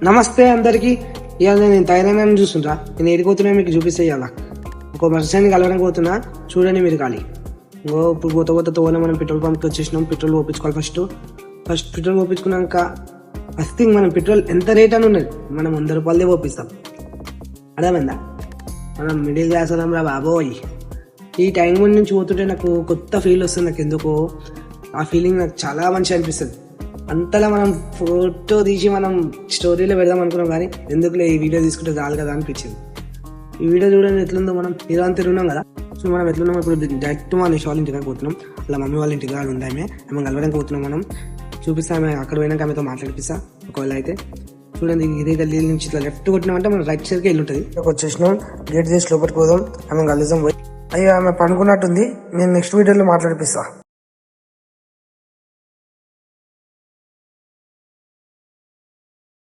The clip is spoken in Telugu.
నమస్తే అందరికి. ఇవాళ నేను తయారైనా చూస్తుంటా. నేను ఏడిపోతున్నా మీకు చూపిస్తే ఇవాళ ఒక పర్సన్ కలవడానికి పోతున్నా, చూడండి మీరు ఖాళీ. ఇంకో ఇప్పుడు పోత తోనే మనం పెట్రోల్ పంప్కి వచ్చేసినాం. పెట్రోల్ పోపించుకోవాలి. ఫస్ట్ పెట్రోల్ పోపించుకున్నాక ఫస్ట్ థింగ్ మనం పెట్రోల్ ఎంత రేట్ అని ఉన్నది, మనం 100 రూపాయలదే పోపిస్తాం. అర్థమైందా? మనం మిడిల్ క్లాస్ అన్నాం రా బాబోయ్. ఈ టైం నుంచి పోతుంటే నాకు కొత్త ఫీల్ వస్తుంది. నాకు ఎందుకో ఆ ఫీలింగ్ నాకు చాలా మంచిగా అనిపిస్తుంది. అంతలా మనం ఫోటో తీసి మనం స్టోరీలో పెడదాం అనుకున్నాం, కానీ ఎందుకులే ఈ వీడియో తీసుకుంటే చాలు కదా అనిపించింది. ఈ వీడియో చూడండి ఎట్లుందో. మనం హీరో అంతా తిరుగున్నాం కదా, సో మనం ఎట్లున్నాం ఇప్పుడు డైరెక్ట్ మా నిష్ వాళ్ళ ఇంటికి పోతున్నాం. అలా మమ్మీ వాళ్ళ ఇంటికి కాదు ఉంది, ఆమె కలవడానికి పోతున్నాం. మనం చూపిస్తామే అక్కడ పోయినాక ఆమెతో మాట్లాడిపిస్తా. ఒకవేళ అయితే చూడండి, ఇదే గల్లీ నుంచి ఇట్లా లెఫ్ట్ కొట్టినామంటే మనం రైట్ సైడ్కి వెళ్ళి ఉంటుంది. వచ్చేసినాం, గేట్ చేసి లోపలికి పోదాం. ఆమె కలుద్దాం. పోయి అయ్యో ఆమె పనుకున్నట్టుంది. నేను నెక్స్ట్ వీడియోలో మాట్లాడిపిస్తా.